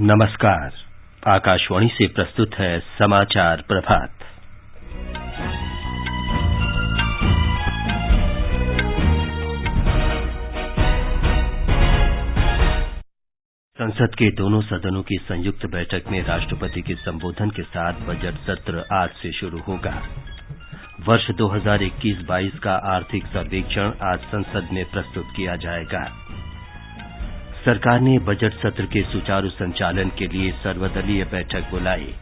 नमस्कार। आकाशवाणी से प्रस्तुत है समाचार प्रभात। संसद के दोनों सदनों की संयुक्त बैठक में राष्ट्रपति के संबोधन के साथ बजट सत्र आज से शुरू होगा। वर्ष 2021-22 का आर्थिक सर्वेक्षण आज संसद में प्रस्तुत किया जाएगा। सरकार ने बजट सत्र के सुचारू संचालन के लिए सर्वदलीय बैठक बुलाई।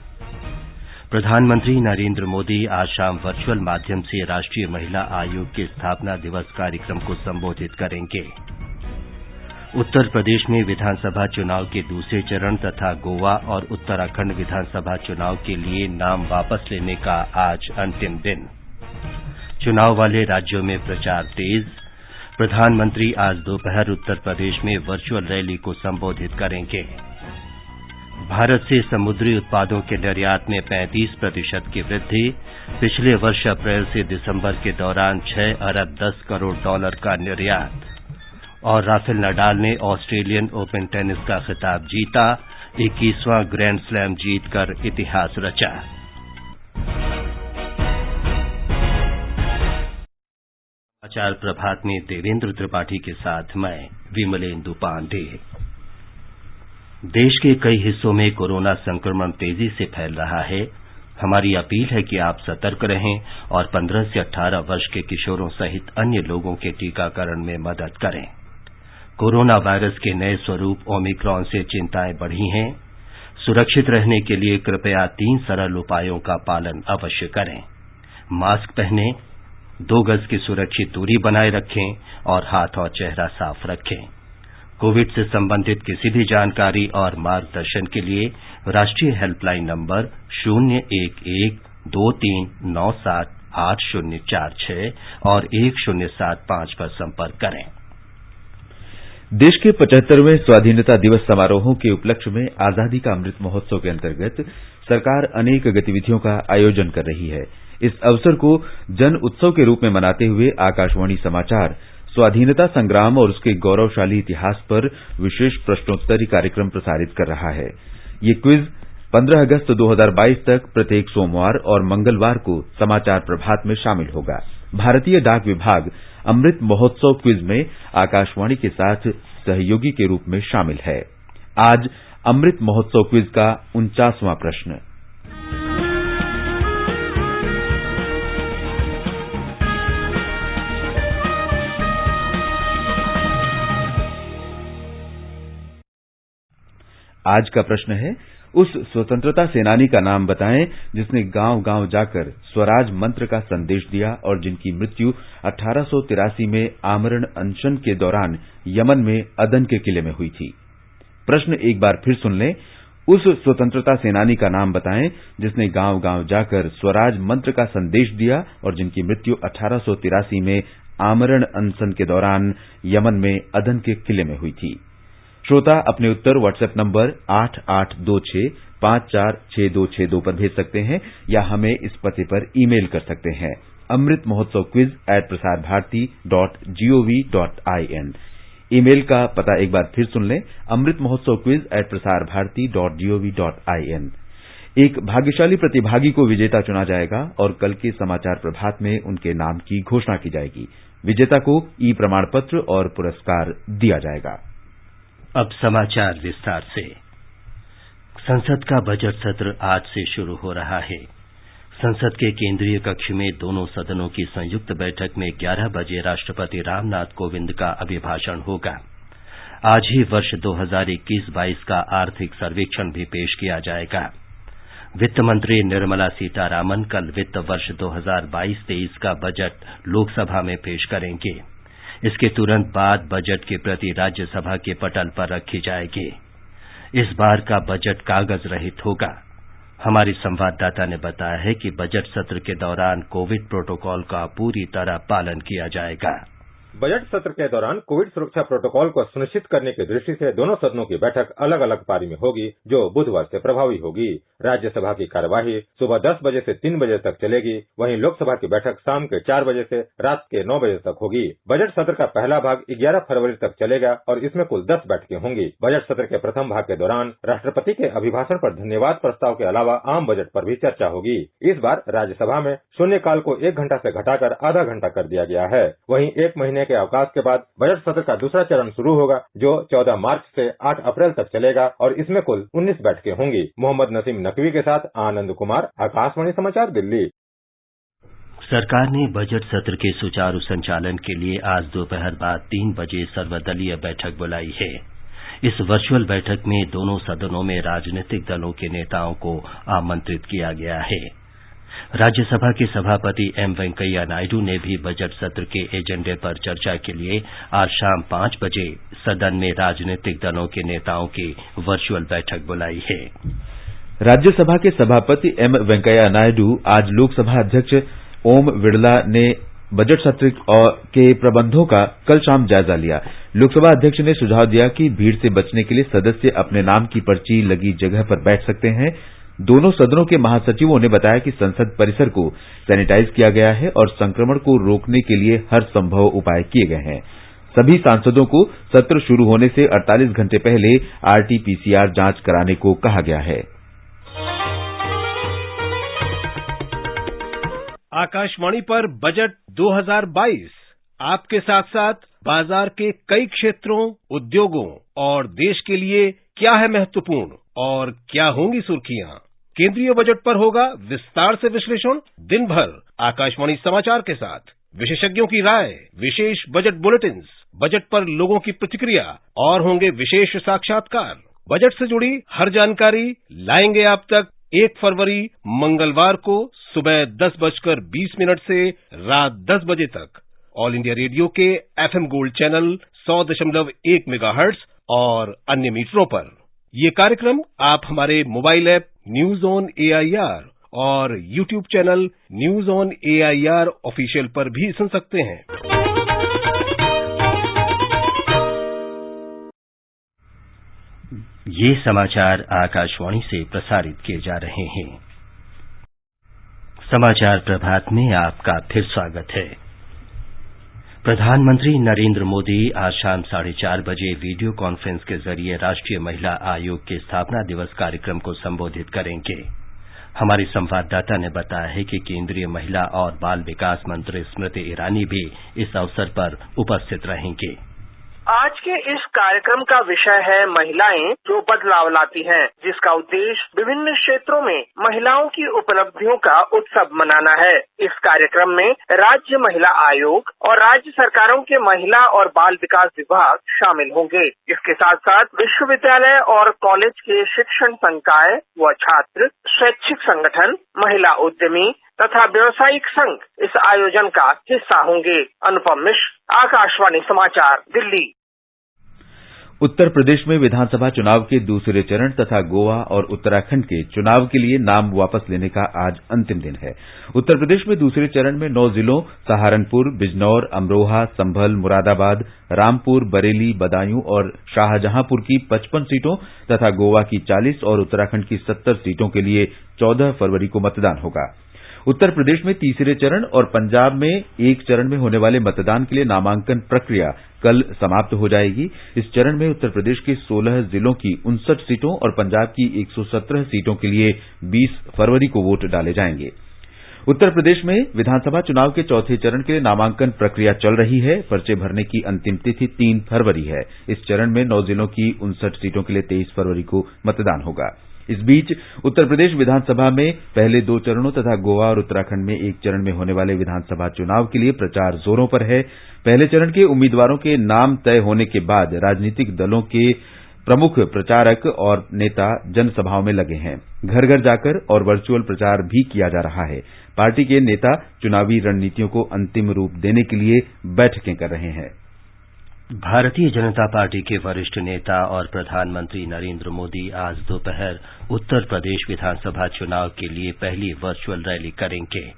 प्रधानमंत्री नरेंद्र मोदी आज शाम वर्चुअल माध्यम से राष्ट्रीय महिला आयोग के स्थापना दिवस कार्यक्रम को संबोधित करेंगे। उत्तर प्रदेश में विधानसभा चुनाव के दूसरे चरण तथा गोवा और उत्तराखंड विधानसभा चुनाव के लिए नाम वापस लेने का आज अंतिम दिन। चुनाव वाले राज्यों में प्रचार तेज। प्रधानमंत्री आज दोपहर उत्तर प्रदेश में वर्चुअल रैली को संबोधित करेंगे। भारत से समुद्री उत्पादों के निर्यात में 35% की वृद्धि। पिछले वर्ष अप्रैल से दिसंबर के दौरान 6 अरब 10 करोड़ डॉलर का निर्यात। और राफेल नडाल ने ऑस्ट्रेलियन ओपन टेनिस का खिताब जीता। 21वां ग्रैंड स्लैम जीतकर इतिहास रचा। समाचार प्रभात में देवेंद्र त्रिपाठी के साथ मैं विमलेंदु पांडे। देश के कई हिस्सों में कोरोना संक्रमण तेजी से फैल रहा है। हमारी अपील है कि आप सतर्क रहें और 15 से 18 वर्ष के किशोरों सहित अन्य लोगों के टीकाकरण में मदद करें। कोरोना वायरस के नए स्वरूप ओमिक्रॉन से चिंताएं बढ़ी हैं। सुरक्षित रहने के लिए कृपया 3 सरल उपायों का पालन अवश्य करें। मास्क पहनें, 2 गज की सुरक्षित दूरी बनाए रखें और हाथ और चेहरा साफ रखें। कोविड से संबंधित किसी भी जानकारी और मार्गदर्शन के लिए राष्ट्रीय हेल्पलाइन नंबर 01123978046 और 1075 पर संपर्क करें। देश के 75वें स्वाधीनता दिवस समारोहों के उपलक्ष्य में आजादी का अमृत महोत्सव के अंतर्गत सरकार अनेक गतिविधियों का आयोजन कर रही है। इस अवसर को जन उत्सव के रूप में मनाते हुए आकाशवाणी समाचार स्वाधीनता संग्राम और उसके गौरवशाली इतिहास पर विशेष प्रश्नोत्तरी कार्यक्रम प्रसारित कर रहा है। ये क्विज 15 अगस्त 2022 तक प्रत्येक सोमवार और मंगलवार को समाचार प्रभात में शामिल होगा। भारतीय डाक विभाग अमृत महोत्सव क्विज में आकाशवाणी के साथ सहयोगी के रूप में शामिल है। आज अमृत महोत्सव क्विज का 49वां प्रश्न। आज का प्रश्न है, उस स्वतंत्रता सेनानी का नाम बताएं जिसने गांव-गांव जाकर स्वराज मंत्र का संदेश दिया और जिनकी मृत्यु 1883 में आमरण अनशन के दौरान यमन में अदन के किले में हुई थी। प्रश्न एक बार फिर सुन लें। उस स्वतंत्रता सेनानी का नाम बताएं जिसने गांव-गांव जाकर स्वराज मंत्र का संदेश दिया और जिनकी मृत्यु 1883 में आमरण अनशन के दौरान यमन में अदन के किले में हुई थी। श्रोता अपने उत्तर व्हाट्सएप नंबर 8826546262 पर भेज सकते हैं या हमें इस पते पर ईमेल कर सकते हैं amritmahotsavquiz@prasarbharati.gov.in। ईमेल का पता एक बार फिर सुन लें, amritmahotsavquiz@prasarbharati.gov.in। एक भाग्यशाली प्रतिभागी को विजेता चुना जाएगा और कल के समाचार प्रभात में उनके नाम की घोषणा की जाएगी। विजेता को ई प्रमाण पत्र और पुरस्कार दिया जाएगा। अब समाचार विस्तार से। संसद का बजट सत्र आज से शुरू हो रहा है। संसद के केंद्रीय कक्ष में दोनों सदनों की संयुक्त बैठक में 11 बजे राष्ट्रपति रामनाथ कोविंद का अभिभाषण होगा। आज ही वर्ष 2021-22 का आर्थिक सर्वेक्षण भी पेश किया जाएगा। वित्त मंत्री निर्मला सीतारामन कल वित्त वर्ष 2022-23 का बजट लोकसभा में पेश करेंगे। इसके तुरंत बाद बजट की प्रति राज्यसभा के पटल पर रखी जाएगी। इस बार का बजट कागज रहित होगा। हमारी संवाददाता ने बताया है कि बजट सत्र के दौरान कोविड प्रोटोकॉल का पूरी तरह पालन किया जाएगा। बजट सत्र के दौरान कोविड सुरक्षा प्रोटोकॉल को सुनिश्चित करने की दृष्टि से दोनों सदनों की बैठक अलग अलग पारी में होगी, जो बुधवार से प्रभावी होगी। राज्यसभा की कार्यवाही सुबह 10 बजे से 3 बजे तक चलेगी, वहीं लोकसभा की बैठक शाम के 4 बजे से रात के 9 बजे तक होगी। बजट सत्र का पहला भाग 11 फरवरी तक चलेगा और इसमें कुल 10 बैठकें होंगी। बजट सत्र के प्रथम भाग के दौरान राष्ट्रपति के अभिभाषण पर धन्यवाद प्रस्ताव के अलावा आम बजट पर भी चर्चा होगी। इस बार राज्यसभा में शून्यकाल को 1 घंटा से घटाकर आधा घंटा कर दिया गया है। वहीं 1 महीने के अवकाश के बाद बजट सत्र का दूसरा चरण शुरू होगा, जो 14 मार्च से 8 अप्रैल तक चलेगा और इसमें कुल 19 बैठकें होंगी। मोहम्मद नसीम नकवी के साथ आनंद कुमार, आकाशवाणी समाचार, दिल्ली। सरकार ने बजट सत्र के सुचारू संचालन के लिए आज दोपहर बाद 3 बजे सर्वदलीय बैठक बुलाई है। इस वर्चुअल बैठक में दोनों सदनों में राजनीतिक दलों के नेताओं को आमंत्रित किया गया है। राज्यसभा के सभापति एम वेंकैया नायडू ने भी बजट सत्र के एजेंडे पर चर्चा के लिए आज शाम 5 बजे सदन में राजनीतिक दलों के नेताओं की वर्चुअल बैठक बुलाई है। राज्यसभा के सभापति एम वेंकैया नायडू आज लोकसभा अध्यक्ष ओम बिड़ला ने बजट सत्र के प्रबंधों का कल शाम जायजा लिया। लोकसभा अध्यक्ष ने सुझाव दिया कि भीड़ से बचने के लिए सदस्य अपने नाम की पर्ची लगी जगह पर बैठ सकते हैं। दोनों सदनों के महासचिवों ने बताया कि संसद परिसर को सैनिटाइज किया गया है और संक्रमण को रोकने के लिए हर संभव उपाय किए गए हैं। सभी सांसदों को सत्र शुरू होने से 48 घंटे पहले आरटी-पीसीआर जांच कराने को कहा गया है। आकाशवाणी पर बजट 2022 आपके साथ साथ बाजार के कई क्षेत्रों, उद्योगों और देश के लिए क्या है महत्वपूर्ण और क्या होंगी सुर्खियां। केंद्रीय बजट पर होगा विस्तार से विश्लेषण। दिन भर आकाशवाणी समाचार के साथ विशेषज्ञों की राय, विशेष बजट बुलेटिन्स, बजट पर लोगों की प्रतिक्रिया और होंगे विशेष साक्षात्कार। बजट से जुड़ी हर जानकारी लाएंगे आप तक 1 फरवरी मंगलवार को सुबह 10:20 से रात 10 बजे तक ऑल इंडिया रेडियो के FM गोल्ड चैनल 100.1 मेगाहर्ट्ज और अन्य मीटरों पर। ये कार्यक्रम आप हमारे mobile app news on AIR और YouTube channel news on AIR official पर भी सुन सकते हैं। ये समाचार आकाशवाणी से प्रसारित किए जा रहे हैं। समाचार प्रभात में आपका फिर स्वागत है। प्रधानमंत्री नरेंद्र मोदी आज शाम 4:30 बजे वीडियो कॉन्फ्रेंस के जरिए राष्ट्रीय महिला आयोग के स्थापना दिवस कार्यक्रम को संबोधित करेंगे। हमारी संवाददाता ने बताया है कि केंद्रीय महिला और बाल विकास मंत्री स्मृति ईरानी भी इस अवसर पर उपस्थित रहेंगे। आज के इस कार्यक्रम का विषय है महिलाएं जो बदलाव लाती हैं, जिसका उद्देश्य विभिन्न क्षेत्रों में महिलाओं की उपलब्धियों का उत्सव मनाना है। इस कार्यक्रम में राज्य महिला आयोग और राज्य सरकारों के महिला और बाल विकास विभाग शामिल होंगे। इसके साथ साथ विश्वविद्यालय और कॉलेज के शिक्षण संकाय व छात्र, शैक्षिक संगठन, महिला उद्यमी तथा व्यावसायिक संघ इस आयोजन का हिस्सा होंगे। अनुपम मिश्र, आकाशवाणी समाचार, दिल्ली। उत्तर प्रदेश में विधानसभा चुनाव के दूसरे चरण तथा गोवा और उत्तराखंड के चुनाव के लिए नाम वापस लेने का आज अंतिम दिन है। उत्तर प्रदेश में दूसरे चरण में 9 जिलों सहारनपुर, बिजनौर, अमरोहा, संभल, मुरादाबाद, रामपुर, बरेली, बदायूं और शाहजहांपुर की 55 सीटों तथा गोवा की 40 और उत्तराखंड की 70 सीटों के लिए 14 फरवरी को मतदान होगा। उत्तर प्रदेश में तीसरे चरण और पंजाब में एक चरण में होने वाले मतदान के लिए नामांकन प्रक्रिया कल समाप्त हो जाएगी। इस चरण में उत्तर प्रदेश के 16 जिलों की 59 सीटों और पंजाब की 117 सीटों के लिए 20 फरवरी को वोट डाले जाएंगे। उत्तर प्रदेश में विधानसभा चुनाव के चौथे चरण के लिए नामांकन प्रक्रिया चल रही है। पर्चे भरने की अंतिम तिथि 3 फरवरी है। इस चरण में 9 जिलों की 59 सीटों के लिए 23 फरवरी को मतदान होगा। इस बीच उत्तर प्रदेश विधानसभा में पहले 2 चरणों तथा गोवा और उत्तराखंड में एक चरण में होने वाले विधानसभा चुनाव के लिए प्रचार जोरों पर है। पहले चरण के उम्मीदवारों के नाम तय होने के बाद राजनीतिक दलों के प्रमुख प्रचारक और नेता जनसभाओं में लगे हैं। घर घर जाकर और वर्चुअल प्रचार भी किया जा रहा है। पार्टी के नेता चुनावी रणनीतियों को अंतिम रूप देने के लिए बैठकें कर रहे हैं। भारतीय जनता पार्टी के वरिष्ठ नेता और प्रधानमंत्री नरेंद्र मोदी आज दोपहर उत्तर प्रदेश विधानसभा चुनाव के लिए पहली वर्चुअल रैली करेंगे।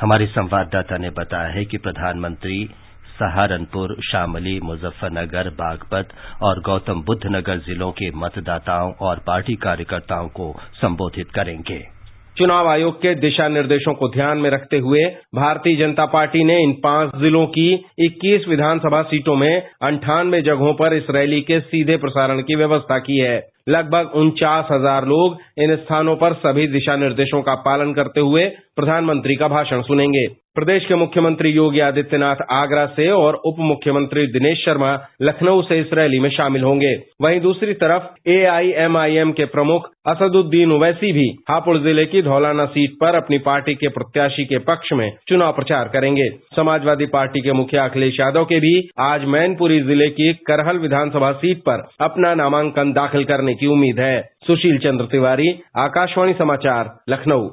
हमारे संवाददाता ने बताया है कि प्रधानमंत्री सहारनपुर, शामली, मुजफ्फरनगर, बागपत और गौतम बुद्ध नगर जिलों के मतदाताओं और पार्टी कार्यकर्ताओं को संबोधित करेंगे। चुनाव आयोग के दिशा निर्देशों को ध्यान में रखते हुए भारतीय जनता पार्टी ने इन 5 जिलों की 21 विधानसभा सीटों में 98 जगहों पर इस रैली के सीधे प्रसारण की व्यवस्था की है। लगभग 49,000 लोग इन स्थानों पर सभी दिशा निर्देशों का पालन करते हुए प्रधानमंत्री का भाषण सुनेंगे। प्रदेश के मुख्यमंत्री योगी आदित्यनाथ आगरा से और उप मुख्यमंत्री दिनेश शर्मा लखनऊ से इस रैली में शामिल होंगे। वहीं दूसरी तरफ AIMIM के प्रमुख असदुद्दीन ओवैसी भी हापुड़ जिले की धौलाना सीट पर अपनी पार्टी के प्रत्याशी के पक्ष में चुनाव प्रचार करेंगे। समाजवादी पार्टी के मुखिया अखिलेश यादव के भी आज मैनपुरी जिले की करहल विधानसभा सीट पर अपना नामांकन दाखिल करने की उम्मीद है। सुशील चंद्र तिवारी, आकाशवाणी समाचार, लखनऊ।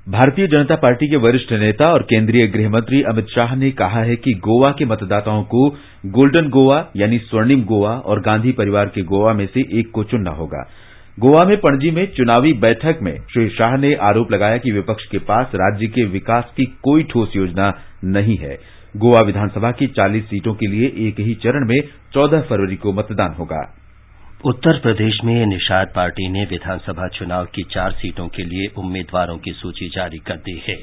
भारतीय जनता पार्टी के वरिष्ठ नेता और केंद्रीय गृह मंत्री अमित शाह ने कहा है कि गोवा के मतदाताओं को गोल्डन गोवा यानी स्वर्णिम गोवा और गांधी परिवार के गोवा में से एक को चुनना होगा। गोवा में पणजी में चुनावी बैठक में श्री शाह ने आरोप लगाया कि विपक्ष के पास राज्य के विकास की कोई ठोस योजना नहीं है। गोवा विधानसभा की 40 सीटों के लिए एक ही चरण में 14 फरवरी को मतदान होगा। उत्तर प्रदेश में निषाद पार्टी ने विधानसभा चुनाव की 4 सीटों के लिए उम्मीदवारों की सूची जारी कर दी है।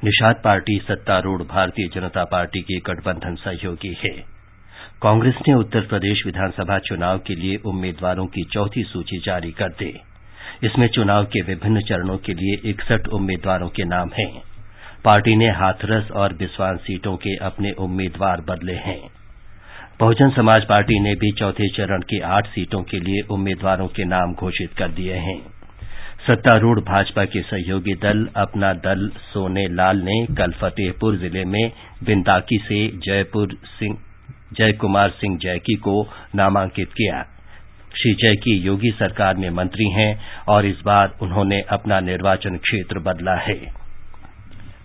निषाद पार्टी सत्तारूढ़ भारतीय जनता पार्टी की गठबंधन सहयोगी है। कांग्रेस ने उत्तर प्रदेश विधानसभा चुनाव के लिए उम्मीदवारों की चौथी सूची जारी कर दी। इसमें चुनाव के विभिन्न चरणों के लिए 61 उम्मीदवारों के नाम हैं। पार्टी ने हाथरस और बिस्वान सीटों के अपने उम्मीदवार बदले हैं। बहुजन समाज पार्टी ने भी चौथे चरण की 8 सीटों के लिए उम्मीदवारों के नाम घोषित कर दिए हैं। सत्तारूढ़ भाजपा के सहयोगी दल अपना दल सोने लाल ने कल फतेहपुर जिले में बिंदाकी से जय कुमार सिंह जैकी को नामांकित किया। श्री जैकी योगी सरकार में मंत्री हैं और इस बार उन्होंने अपना निर्वाचन क्षेत्र बदला है।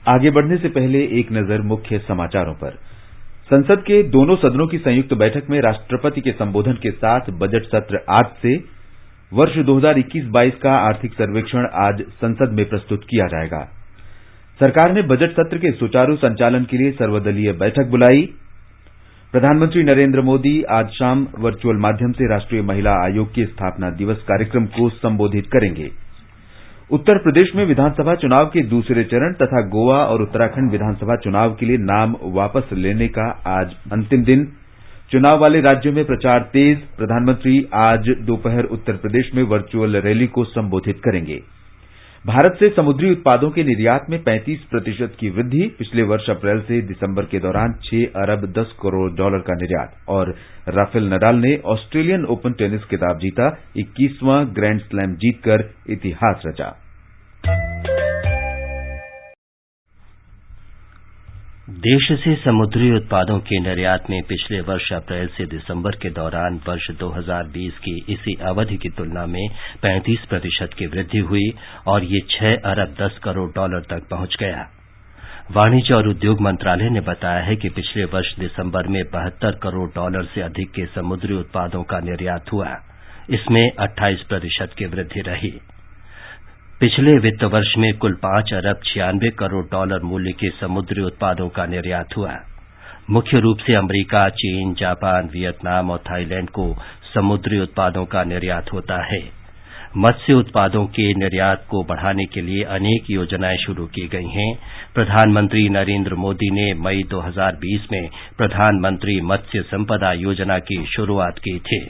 आगे बढ़ने से पहले एक नजर मुख्य समाचारों पर। संसद के दोनों सदनों की संयुक्त बैठक में राष्ट्रपति के संबोधन के साथ बजट सत्र आज से वर्ष 2021-22 का आर्थिक सर्वेक्षण आज संसद में प्रस्तुत किया जाएगा। सरकार ने बजट सत्र के सुचारू संचालन के लिए सर्वदलीय बैठक बुलाई। प्रधानमंत्री नरेंद्र मोदी आज शाम वर्चुअल माध्यम से राष्ट्रीय महिला आयोग के स्थापना दिवस कार्यक्रम को संबोधित करेंगे। उत्तर प्रदेश में विधानसभा चुनाव के दूसरे चरण तथा गोवा और उत्तराखंड विधानसभा चुनाव के लिए नाम वापस लेने का आज अंतिम दिन। चुनाव वाले राज्यों में प्रचार तेज। प्रधानमंत्री आज दोपहर उत्तर प्रदेश में वर्चुअल रैली को संबोधित करेंगे। भारत से समुद्री उत्पादों के निर्यात में 35% की वृद्धि। पिछले वर्ष अप्रैल से दिसंबर के दौरान 6 अरब 10 करोड़ डॉलर का निर्यात। और राफेल नडाल ने ऑस्ट्रेलियन ओपन टेनिस खिताब जीता। 21वां ग्रैंड स्लैम जीतकर इतिहास रचा। देश से समुद्री उत्पादों के निर्यात में पिछले वर्ष अप्रैल से दिसंबर के दौरान वर्ष 2020 की इसी अवधि की तुलना में 35% की वृद्धि हुई और ये 6 अरब 10 करोड़ डॉलर तक पहुंच गया। वाणिज्य और उद्योग मंत्रालय ने बताया है कि पिछले वर्ष दिसंबर में 72 करोड़ डॉलर से अधिक के समुद्री उत्पादों का निर्यात हुआ। इसमें 28% की वृद्धि रही। पिछले वित्त वर्ष में कुल 5 अरब 96 करोड़ डॉलर मूल्य के समुद्री उत्पादों का निर्यात हुआ। मुख्य रूप से अमेरिका, चीन, जापान, वियतनाम और थाईलैंड को समुद्री उत्पादों का निर्यात होता है। मत्स्य उत्पादों के निर्यात को बढ़ाने के लिए अनेक योजनाएं शुरू की गई हैं। प्रधानमंत्री नरेंद्र मोदी ने मई 2020 में प्रधानमंत्री मत्स्य संपदा योजना की शुरुआत की थी।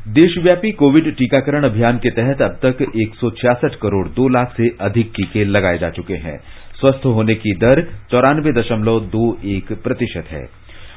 देशव्यापी कोविड टीकाकरण अभियान के तहत अब तक 166 करोड़ 2 लाख से अधिक टीके लगाए जा चुके हैं। स्वस्थ होने की दर 94.21% है।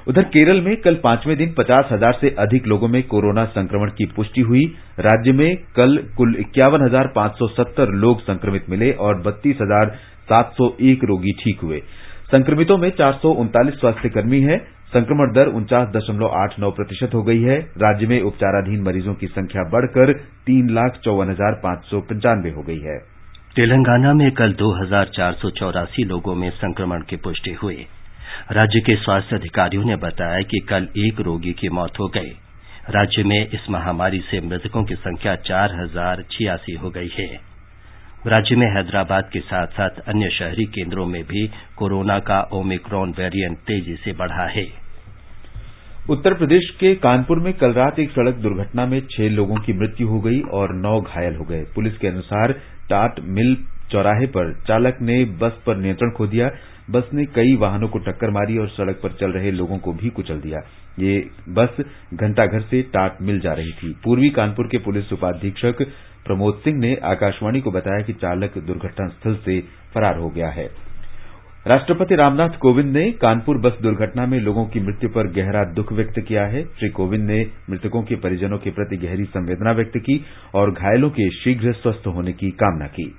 उधर केरल में कल 5वें दिन 50,000 से अधिक लोगों में कोरोना संक्रमण की पुष्टि हुई। राज्य में कल कुल 51,570 लोग संक्रमित मिले और 32,701 रोगी ठीक हुए। संक्रमितों में 439 स्वास्थ्यकर्मी हैं। संक्रमण दर 49.89% हो गई है। राज्य में उपचाराधीन मरीजों की संख्या बढ़कर 3,54,595 हो गई है। तेलंगाना में कल 2,484 लोगों में संक्रमण की पुष्टि हुई। राज्य के स्वास्थ्य अधिकारियों ने बताया कि कल एक रोगी की मौत हो गई। राज्य में इस महामारी से मृतकों की संख्या 4,086 हो गई है। राज्य में हैदराबाद के साथ साथ अन्य शहरी केंद्रों में भी कोरोना का ओमिक्रॉन वेरिएंट तेजी से बढ़ा है। उत्तर प्रदेश के कानपुर में कल रात एक सड़क दुर्घटना में 6 लोगों की मृत्यु हो गई और 9 घायल हो गए। पुलिस के अनुसार टाट मिल चौराहे पर चालक ने बस पर नियंत्रण खो दिया। बस ने कई वाहनों को टक्कर मारी और सड़क पर चल रहे लोगों को भी कुचल दिया। ये बस घंटाघर से टाट मिल जा रही थी। पूर्वी कानपुर के पुलिस उपाधीक्षक प्रमोद सिंह ने आकाशवाणी को बताया कि चालक दुर्घटनास्थल से फरार हो गया है। राष्ट्रपति रामनाथ कोविंद ने कानपुर बस दुर्घटना में लोगों की मृत्यु पर गहरा दुख व्यक्त किया है। श्री कोविंद ने मृतकों के परिजनों के प्रति गहरी संवेदना व्यक्त की और घायलों के शीघ्र स्वस्थ होने की कामना की।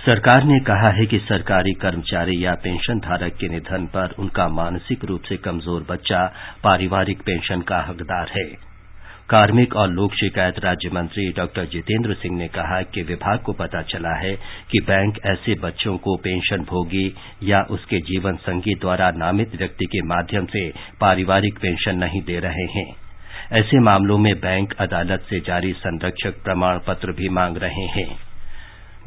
सरकार ने कहा है कि सरकारी कर्मचारी या पेंशन धारक के निधन पर उनका मानसिक रूप से कमजोर बच्चा पारिवारिक पेंशन का हकदार है। कार्मिक और लोक शिकायत राज्य मंत्री डॉक्टर जितेंद्र सिंह ने कहा कि विभाग को पता चला है कि बैंक ऐसे बच्चों को पेंशनभोगी या उसके जीवन संगी द्वारा नामित व्यक्ति के माध्यम से पारिवारिक पेंशन नहीं दे रहे हैं। ऐसे मामलों में बैंक अदालत से जारी संरक्षक प्रमाण पत्र भी मांग रहे हैं।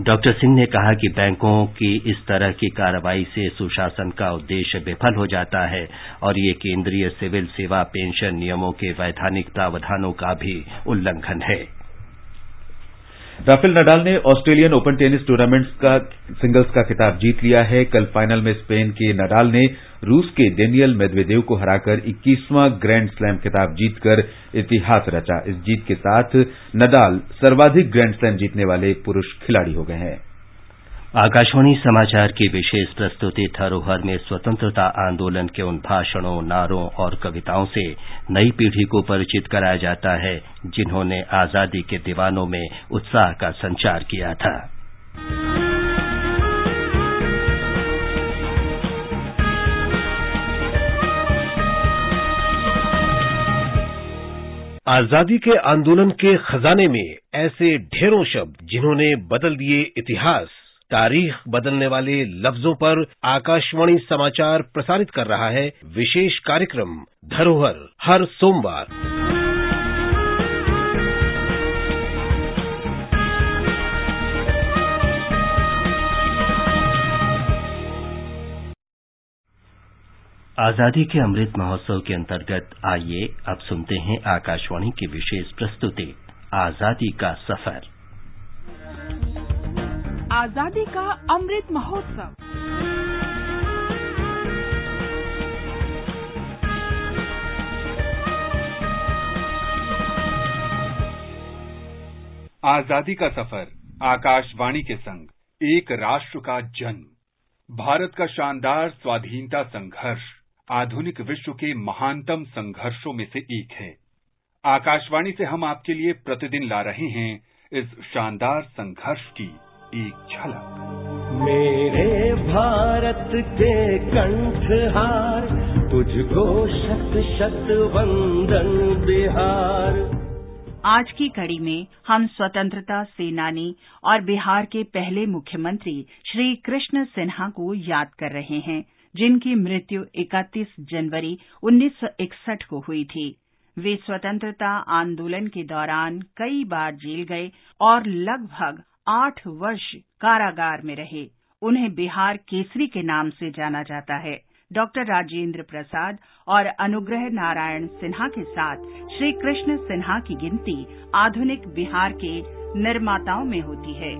डॉक्टर सिंह ने कहा कि बैंकों की इस तरह की कार्रवाई से सुशासन का उद्देश्य विफल हो जाता है और ये केंद्रीय सिविल सेवा पेंशन नियमों के वैधानिक प्रावधानों का भी उल्लंघन है। राफेल नडाल ने ऑस्ट्रेलियन ओपन टेनिस टूर्नामेंट का सिंगल्स का खिताब जीत लिया है। कल फाइनल में स्पेन के नडाल ने रूस के डेनियल मेदवेदेव को हराकर 21वां ग्रैंड स्लैम खिताब जीतकर इतिहास रचा। इस जीत के साथ नडाल सर्वाधिक ग्रैंड स्लैम जीतने वाले पुरुष खिलाड़ी हो गए हैं। आकाशवाणी समाचार की विशेष प्रस्तुति धरोहर में स्वतंत्रता आंदोलन के उन भाषणों, नारों और कविताओं से नई पीढ़ी को परिचित कराया जाता है जिन्होंने आजादी के दीवानों में उत्साह का संचार किया था। आजादी के आंदोलन के खजाने में ऐसे ढेरों शब्द जिन्होंने बदल दिए इतिहास। तारीख बदलने वाले लफ्जों पर आकाशवाणी समाचार प्रसारित कर रहा है विशेष कार्यक्रम धरोहर हर सोमवार। आजादी के अमृत महोत्सव के अंतर्गत आइए अब सुनते हैं आकाशवाणी की विशेष प्रस्तुति आजादी का सफर। आजादी का अमृत महोत्सव। आजादी का सफर आकाशवाणी के संग एक राष्ट्र का जन्म। भारत का शानदार स्वाधीनता संघर्ष आधुनिक विश्व के महानतम संघर्षों में से एक है। आकाशवाणी से हम आपके लिए प्रतिदिन ला रहे हैं इस शानदार संघर्ष की एक झलक। मेरे भारत के कंठहार तुझको शत शत वंदन बिहार। आज की कड़ी में हम स्वतंत्रता सेनानी और बिहार के पहले मुख्यमंत्री श्री कृष्ण सिन्हा को याद कर रहे हैं, जिनकी मृत्यु 31 जनवरी 1961 को हुई थी। वे स्वतंत्रता आंदोलन के दौरान कई बार जेल गए और लगभग 8 वर्ष कारागार में रहे। उन्हें बिहार केसरी के नाम से जाना जाता है। डॉक्टर राजेंद्र प्रसाद और अनुग्रह नारायण सिन्हा के साथ श्री कृष्ण सिन्हा की गिनती आधुनिक बिहार के निर्माताओं में होती है।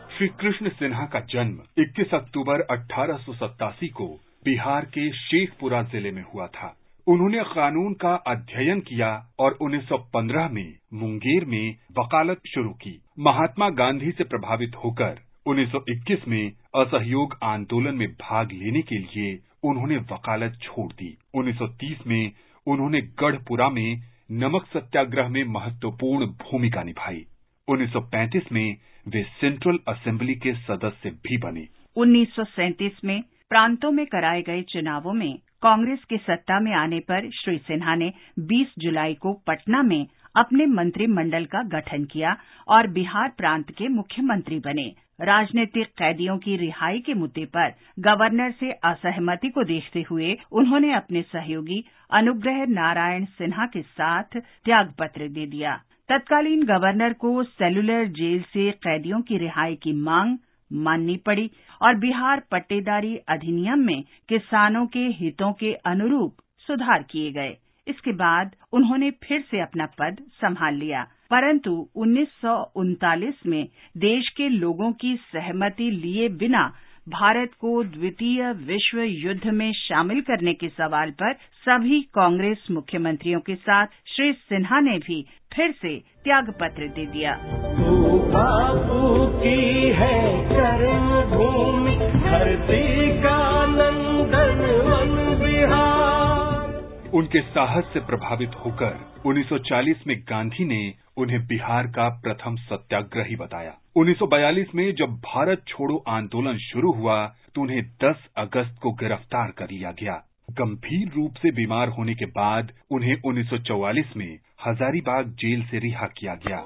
श्री कृष्ण सिन्हा का जन्म 21 अक्टूबर 1887 को बिहार के शेखपुरा जिले में हुआ था। उन्होंने कानून का अध्ययन किया और 1915 में मुंगेर में वकालत शुरू की। महात्मा गांधी से प्रभावित होकर 1921 में असहयोग आंदोलन में भाग लेने के लिए उन्होंने वकालत छोड़ दी। 1930 में उन्होंने गढ़पुरा में नमक सत्याग्रह में महत्वपूर्ण भूमिका निभाई। 1935 में वे सेंट्रल असेंबली के सदस्य भी बने। 1937 में प्रांतों में कराए गए चुनावों में कांग्रेस के सत्ता में आने पर श्री सिन्हा ने 20 जुलाई को पटना में अपने मंत्रिमंडल का गठन किया और बिहार प्रांत के मुख्यमंत्री बने। राजनीतिक कैदियों की रिहाई के मुद्दे पर गवर्नर से असहमति को देखते हुए उन्होंने अपने सहयोगी अनुग्रह नारायण सिन्हा के साथ त्यागपत्र दे दिया। तत्कालीन गवर्नर को सेलुलर जेल से कैदियों की रिहाई की मांग माननी पड़ी और बिहार पट्टेदारी अधिनियम में किसानों के हितों के अनुरूप सुधार किए गए। इसके बाद उन्होंने फिर से अपना पद संभाल लिया, परंतु 1939 में देश के लोगों की सहमति लिए बिना भारत को द्वितीय विश्व युद्ध में शामिल करने के सवाल पर सभी कांग्रेस मुख्यमंत्रियों के साथ श्री सिन्हा ने भी फिर से त्यागपत्र दे दिया। तू बापू की है कर्मभूमि, धरती का नंदन वन बिहार। उनके साहस से प्रभावित होकर 1940 में गांधी ने उन्हें बिहार का प्रथम सत्याग्रही बताया। 1942 में जब भारत छोड़ो आंदोलन शुरू हुआ तो उन्हें 10 अगस्त को गिरफ्तार कर लिया गया। गंभीर रूप से बीमार होने के बाद उन्हें 1944 में हजारीबाग जेल से रिहा किया गया।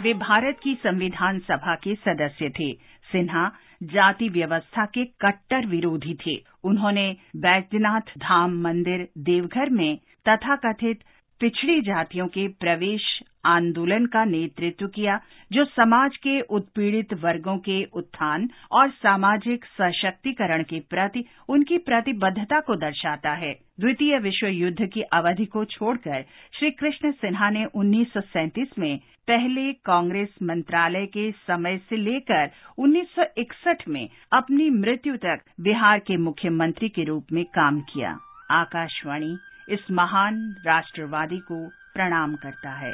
वे भारत की संविधान सभा के सदस्य थे। सिन्हा जाति व्यवस्था के कट्टर विरोधी थे। उन्होंने बैजनाथ धाम मंदिर देवघर में तथाकथित पिछड़ी जातियों के प्रवेश आंदोलन का नेतृत्व किया, जो समाज के उत्पीड़ित वर्गों के उत्थान और सामाजिक सशक्तिकरण के प्रति उनकी प्रतिबद्धता को दर्शाता है। द्वितीय विश्व युद्ध की अवधि को छोड़कर श्री कृष्ण सिन्हा ने 1937 में पहले कांग्रेस मंत्रालय के समय से लेकर 1961 में अपनी मृत्यु तक बिहार के मुख्यमंत्री के रूप में काम किया। आकाशवाणी इस महान राष्ट्रवादी को प्रणाम करता है।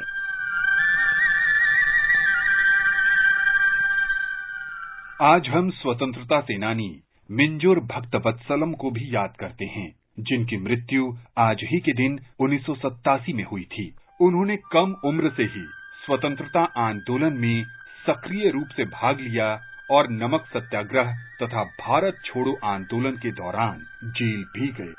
आज हम स्वतंत्रता सेनानी मिंजूर भक्तवत्सलम को भी याद करते हैं, जिनकी मृत्यु आज ही के दिन 1987 में हुई थी। उन्होंने कम उम्र से ही स्वतंत्रता आंदोलन में सक्रिय रूप से भाग लिया और नमक सत्याग्रह तथा भारत छोड़ो आंदोलन के दौरान जेल भी गए।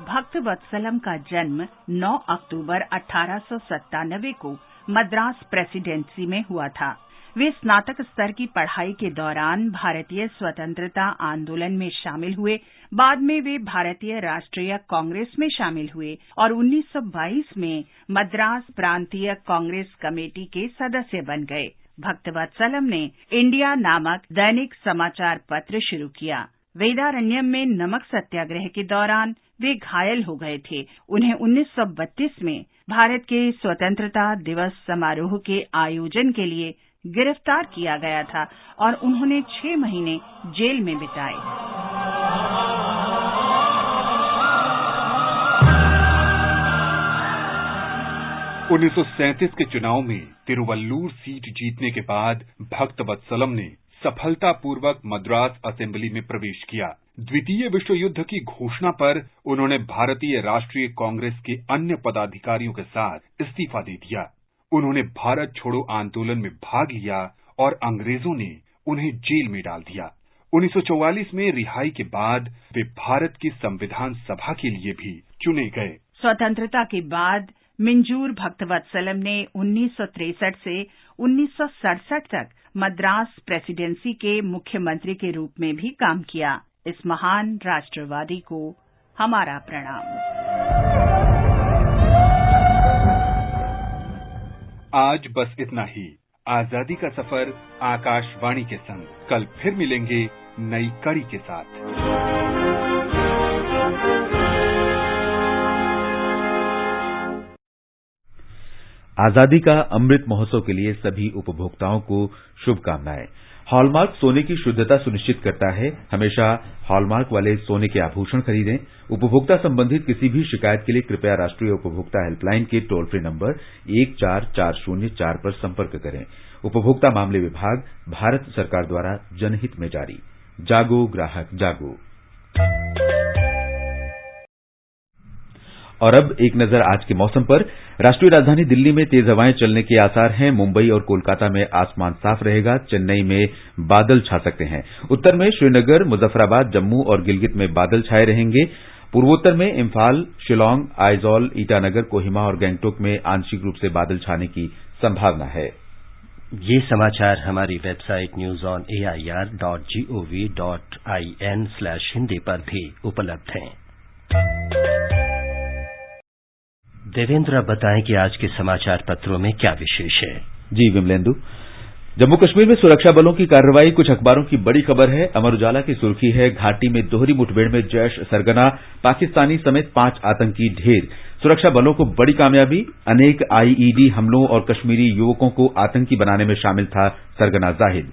भक्तवत्सलम का जन्म 9 अक्टूबर 1897 को मद्रास प्रेसिडेंसी में हुआ था। वे स्नातक स्तर की पढ़ाई के दौरान भारतीय स्वतंत्रता आंदोलन में शामिल हुए। बाद में वे भारतीय राष्ट्रीय कांग्रेस में शामिल हुए और 1922 में मद्रास प्रांतीय कांग्रेस कमेटी के सदस्य बन गए। भक्तवत्सलम ने इंडिया नामक दैनिक समाचार पत्र शुरू किया। वेदारण्यम में नमक सत्याग्रह के दौरान वे घायल हो गए थे। उन्हें 1932 में भारत के स्वतंत्रता दिवस समारोह के आयोजन के लिए गिरफ्तार किया गया था और उन्होंने 6 महीने जेल में बिताए। 1937 के चुनाव में तिरुवल्लुर सीट जीतने के बाद भक्तवत्सलम ने सफलतापूर्वक मद्रास असेंबली में प्रवेश किया। द्वितीय विश्व युद्ध की घोषणा पर उन्होंने भारतीय राष्ट्रीय कांग्रेस के अन्य पदाधिकारियों के साथ इस्तीफा दे दिया। उन्होंने भारत छोड़ो आंदोलन में भाग लिया और अंग्रेजों ने उन्हें जेल में डाल दिया। 1944 में रिहाई के बाद वे भारत की संविधान सभा के लिए भी चुने गए। स्वतंत्रता के बाद मिंजूर भक्तवत्सलम ने 1963 से 1967 तक मद्रास प्रेसिडेंसी के मुख्यमंत्री के रूप में भी काम किया। इस महान राष्ट्रवादी को हमारा प्रणाम। आज बस इतना ही। आजादी का सफर आकाशवाणी के संग। कल फिर मिलेंगे नई कड़ी के साथ। आजादी का अमृत महोत्सव के लिए सभी उपभोक्ताओं को शुभकामनाएं। हॉलमार्क सोने की शुद्धता सुनिश्चित करता है। हमेशा हॉलमार्क वाले सोने के आभूषण खरीदें। उपभोक्ता संबंधित किसी भी शिकायत के लिए कृपया राष्ट्रीय उपभोक्ता हेल्पलाइन के टोल फ्री नंबर 14404 पर संपर्क करें। उपभोक्ता मामले विभाग, भारत सरकार द्वारा जनहित में जारी। जागो ग्राहक जागो। और अब एक नजर आज के मौसम पर। राष्ट्रीय राजधानी दिल्ली में तेज हवाएं चलने के आसार हैं। मुंबई और कोलकाता में आसमान साफ रहेगा। चेन्नई में बादल छा सकते हैं। उत्तर में श्रीनगर, मुजफ्फराबाद, जम्मू और गिलगित में बादल छाए रहेंगे। पूर्वोत्तर में इम्फाल, शिलांग, आइजॉल, ईटानगर, कोहिमा और गंगटोक में आंशिक रूप से बादल छाने की संभावना है। ये समाचार हमारी वेबसाइट newsonair.gov.in/hindi पर भी उपलब्ध हैं। देवेंद्र, बताएं कि आज के समाचार पत्रों में क्या विशेष है। जी विमलेंदु, जम्मू कश्मीर में सुरक्षा बलों की कार्रवाई, कुछ अखबारों की बड़ी खबर है। अमर उजाला की सुर्खी है, घाटी में दोहरी मुठभेड़ में जैश सरगना, पाकिस्तानी समेत 5 आतंकी ढेर। सुरक्षा बलों को बड़ी कामयाबी, अनेक आईईडी हमलों और कश्मीरी युवकों को आतंकी बनाने में शामिल था सरगना जाहिद।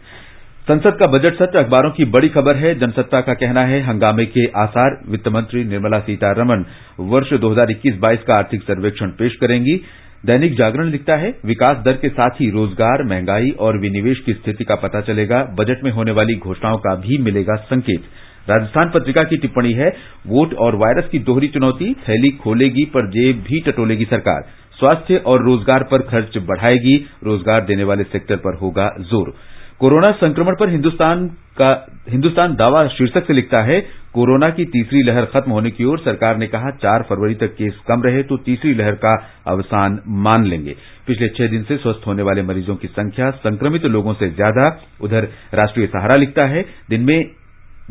संसद का बजट सत्र अखबारों की बड़ी खबर है। जनसत्ता का कहना है, हंगामे के आसार। वित्त मंत्री निर्मला सीतारमण वर्ष 2021-22 का आर्थिक सर्वेक्षण पेश करेंगी। दैनिक जागरण लिखता है, विकास दर के साथ ही रोजगार, महंगाई और विनिवेश की स्थिति का पता चलेगा। बजट में होने वाली घोषणाओं का भी मिलेगा संकेत। राजस्थान पत्रिका की टिप्पणी है, वोट और वायरस की दोहरी चुनौती, थैली खोलेगी पर जेब भी टटोलेगी सरकार। स्वास्थ्य और रोजगार पर खर्च बढ़ाएगी, रोजगार देने वाले सेक्टर पर होगा जोर। कोरोना संक्रमण पर हिंदुस्तान दावा शीर्षक से लिखता है, कोरोना की तीसरी लहर खत्म होने की ओर। सरकार ने कहा 4 फरवरी तक केस कम रहे तो तीसरी लहर का अवसान मान लेंगे। पिछले 6 दिन से स्वस्थ होने वाले मरीजों की संख्या संक्रमित लोगों से ज्यादा। उधर राष्ट्रीय सहारा लिखता है,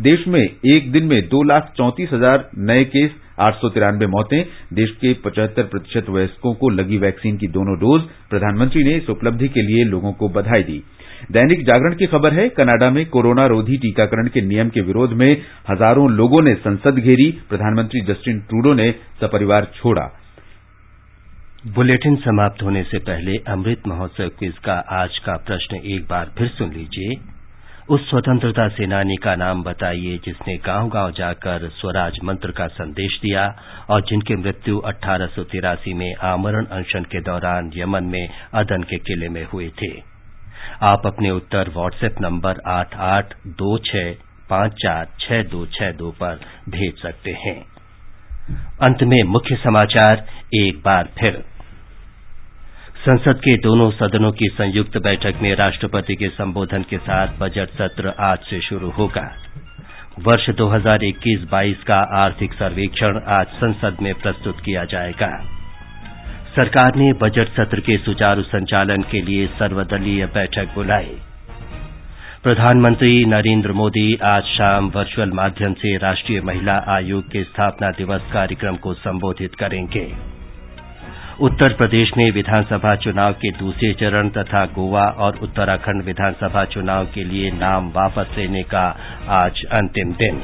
देश में एक दिन में 2,34,000 नए केस, 893 मौतें। देश के 75% वयस्कों को लगी वैक्सीन की दोनों डोज। प्रधानमंत्री ने इस उपलब्धि के लिए लोगों को बधाई दी। दैनिक जागरण की खबर है, कनाडा में कोरोना रोधी टीकाकरण के नियम के विरोध में हजारों लोगों ने संसद घेरी। प्रधानमंत्री जस्टिन ट्रूडो ने सपरिवार छोड़ा। बुलेटिन समाप्त होने से पहले अमृत महोत्सव क्विज का आज का प्रश्न एक बार फिर सुन लीजिए। उस स्वतंत्रता सेनानी का नाम बताइए जिसने गांव-गांव जाकर स्वराज मंत्र का संदेश दिया और जिनकी मृत्यु 1883 में आमरण अनशन के दौरान यमन में अदन के किले में हुए थे। आप अपने उत्तर व्हाट्सएप नंबर 8826546262 पर भेज सकते हैं। अंत में मुख्य समाचार एक बार फिर। संसद के दोनों सदनों की संयुक्त बैठक में राष्ट्रपति के संबोधन के साथ बजट सत्र आज से शुरू होगा। वर्ष 2021-22 का आर्थिक सर्वेक्षण आज संसद में प्रस्तुत किया जाएगा। सरकार ने बजट सत्र के सुचारू संचालन के लिए सर्वदलीय बैठक बुलाई। प्रधानमंत्री नरेंद्र मोदी आज शाम वर्चुअल माध्यम से राष्ट्रीय महिला आयोग के स्थापना दिवस कार्यक्रम को संबोधित करेंगे। उत्तर प्रदेश में विधानसभा चुनाव के दूसरे चरण तथा गोवा और उत्तराखंड विधानसभा चुनाव के लिए नाम वापस लेने का आज अंतिम दिन।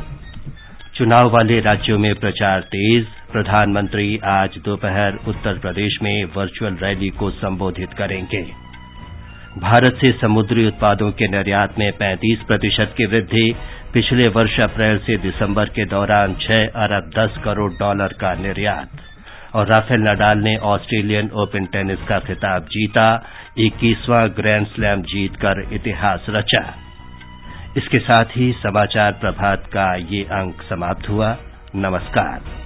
चुनाव वाले राज्यों में प्रचार तेज। प्रधानमंत्री आज दोपहर उत्तर प्रदेश में वर्चुअल रैली को संबोधित करेंगे। भारत से समुद्री उत्पादों के निर्यात में 35% की वृद्धि। पिछले वर्ष अप्रैल से दिसंबर के दौरान $6 अरब 10 करोड़ का निर्यात। और राफेल नडाल ने ऑस्ट्रेलियन ओपन टेनिस का खिताब जीता। 21वां ग्रैंड स्लैम जीतकर इतिहास रचा। इसके साथ ही समाचार प्रभात का ये अंक समाप्त हुआ। नमस्कार।